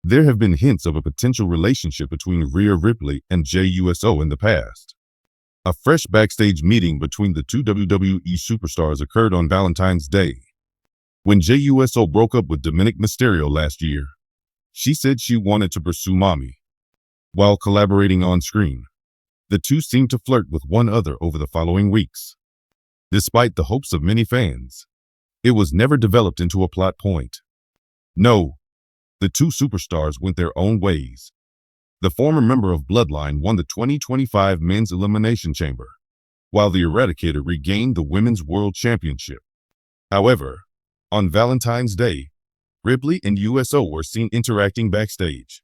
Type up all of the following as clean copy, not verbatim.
There have been hints of a potential relationship between Rhea Ripley and Jey Uso in the past. A fresh backstage meeting between the two WWE superstars occurred on Valentine's Day. When Jey Uso broke up with Dominic Mysterio last year, she said she wanted to pursue mommy. While collaborating on screen, the two seemed to flirt with one another over the following weeks. Despite the hopes of many fans, it was never developed into a plot point. No, the two superstars went their own ways. The former member of Bloodline won the 2025 Men's Elimination Chamber, while the Eradicator regained the Women's World Championship. However, on Valentine's Day, Ripley and Uso were seen interacting backstage.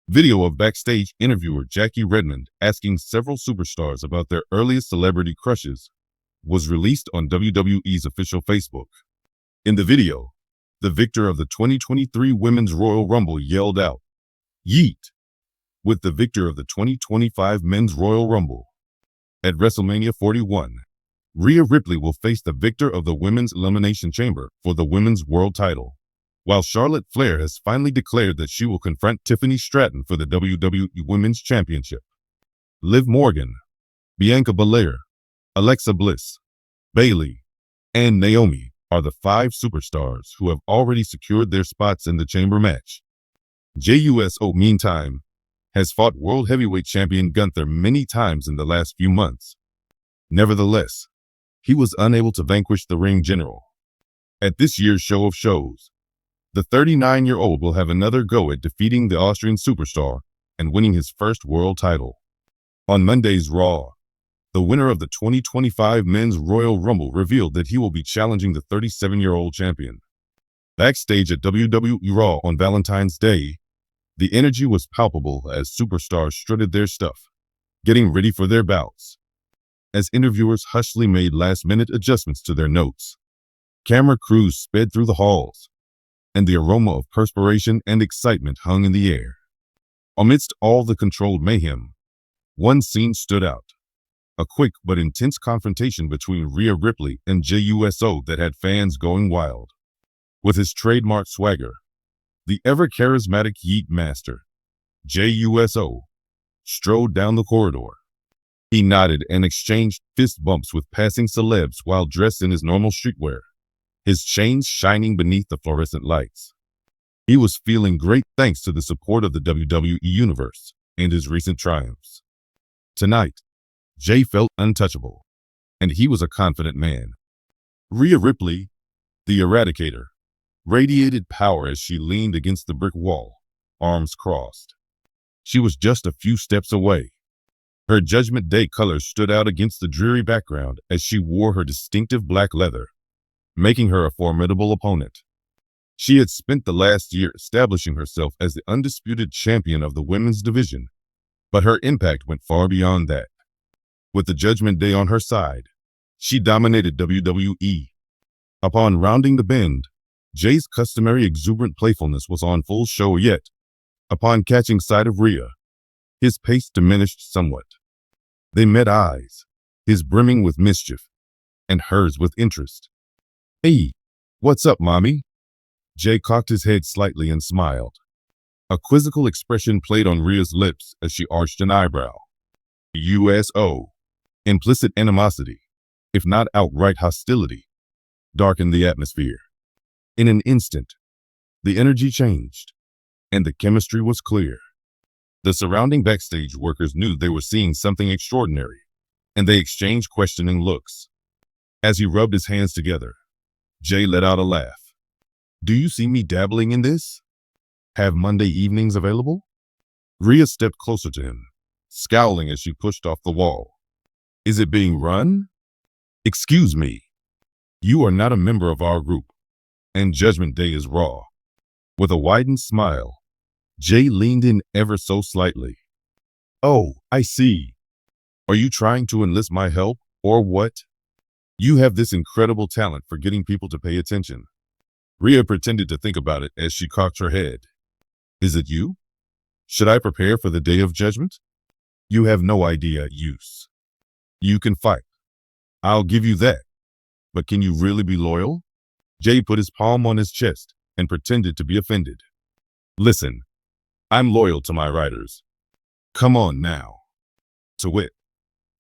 Video of backstage interviewer Jackie Redmond asking several superstars about their earliest celebrity crushes was released on WWE's official Facebook. In the video, the victor of the 2023 Women's Royal Rumble yelled out, "Yeet!" with the victor of the 2025 Men's Royal Rumble. At WrestleMania 41, Rhea Ripley will face the victor of the Women's Elimination Chamber for the Women's World title, while Charlotte Flair has finally declared that she will confront Tiffany Stratton for the WWE Women's Championship. Liv Morgan, Bianca Belair, Alexa Bliss, Bayley, and Naomi are the 5 superstars who have already secured their spots in the chamber match. Jey Uso, meantime, has fought World Heavyweight Champion Gunther many times in the last few months. Nevertheless, he was unable to vanquish the Ring General. At this year's Show of Shows, the 39-year-old will have another go at defeating the Austrian superstar and winning his first world title. On Monday's Raw, the winner of the 2025 Men's Royal Rumble revealed that he will be challenging the 37-year-old champion. Backstage at WWE Raw on Valentine's Day, the energy was palpable as superstars strutted their stuff, getting ready for their bouts. As interviewers hushly made last-minute adjustments to their notes, camera crews sped through the halls, and the aroma of perspiration and excitement hung in the air. Amidst all the controlled mayhem, one scene stood out. A quick but intense confrontation between Rhea Ripley and Jey Uso that had fans going wild. With his trademark swagger, the ever-charismatic Yeet Master, Jey Uso, strode down the corridor. He nodded and exchanged fist bumps with passing celebs while dressed in his normal streetwear, his chains shining beneath the fluorescent lights. He was feeling great thanks to the support of the WWE Universe and his recent triumphs. Tonight, Jey felt untouchable, and he was a confident man. Rhea Ripley, the Eradicator, radiated power as she leaned against the brick wall, arms crossed. She was just a few steps away. Her Judgment Day colors stood out against the dreary background as she wore her distinctive black leather, making her a formidable opponent. She had spent the last year establishing herself as the undisputed champion of the women's division, but her impact went far beyond that. With the Judgment Day on her side, she dominated WWE. Upon rounding the bend, Jey's customary exuberant playfulness was on full show yet. Upon catching sight of Rhea, his pace diminished somewhat. They met eyes, his brimming with mischief, and hers with interest. "Hey, what's up, mommy?" Jey cocked his head slightly and smiled. A quizzical expression played on Rhea's lips as she arched an eyebrow. Uso. Implicit animosity, if not outright hostility, darkened the atmosphere. In an instant, the energy changed, and the chemistry was clear. The surrounding backstage workers knew they were seeing something extraordinary, and they exchanged questioning looks. As he rubbed his hands together, Jey let out a laugh. "Do you see me dabbling in this? Have Monday evenings available?" Rhea stepped closer to him, scowling as she pushed off the wall. "Is it being run?" "Excuse me. You are not a member of our group, and Judgment Day is Raw." With a widened smile, Jey leaned in ever so slightly. "Oh, I see. Are you trying to enlist my help, or what? You have this incredible talent for getting people to pay attention." Rhea pretended to think about it as she cocked her head. "Is it you? Should I prepare for the Day of Judgment? You have no idea, Use. You can fight. I'll give you that. But can you really be loyal?" Jey put his palm on his chest and pretended to be offended. "Listen, I'm loyal to my riders. Come on now. To wit,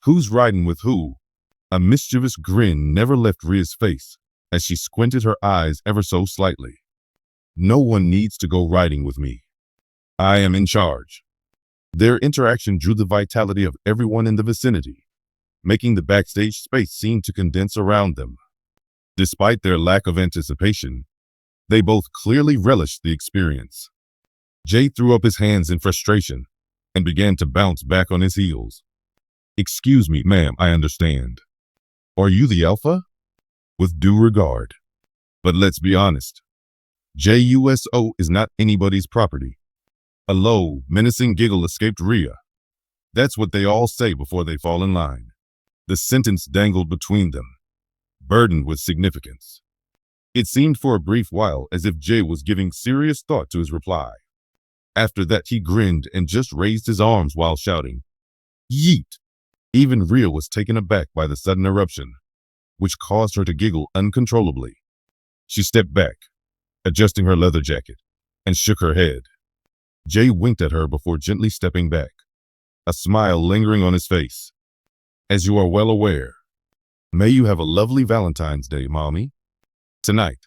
who's riding with who? A mischievous grin never left Rhea's face as she squinted her eyes ever so slightly. No one needs to go riding with me. I am in charge. Their interaction drew the vitality of everyone in the vicinity, making the backstage space seem to condense around them. Despite their lack of anticipation, they both clearly relished the experience. Jey threw up his hands in frustration and began to bounce back on his heels. Excuse me, ma'am, I understand. Are you the alpha? With due regard. But let's be honest. Jey Uso is not anybody's property. A low, menacing giggle escaped Rhea. That's what they all say before they fall in line. The sentence dangled between them, burdened with significance. It seemed for a brief while as if Jey was giving serious thought to his reply. After that, he grinned and just raised his arms while shouting, "Yeet!" Even Rhea was taken aback by the sudden eruption, which caused her to giggle uncontrollably. She stepped back, adjusting her leather jacket, and shook her head. Jey winked at her before gently stepping back, a smile lingering on his face. As you are well aware, may you have a lovely Valentine's Day, Mommy. Tonight,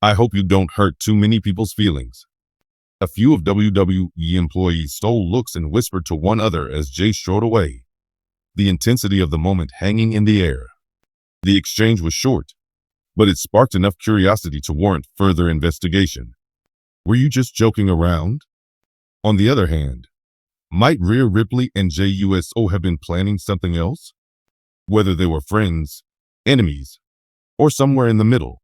I hope you don't hurt too many people's feelings. A few of WWE employees stole looks and whispered to one another as Jey strode away, the intensity of the moment hanging in the air. The exchange was short, but it sparked enough curiosity to warrant further investigation. Were you just joking around? On the other hand, might Rhea Ripley and Jey Uso have been planning something else? Whether they were friends, enemies, or somewhere in the middle,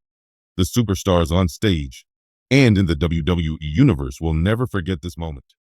the superstars on stage and in the WWE Universe will never forget this moment.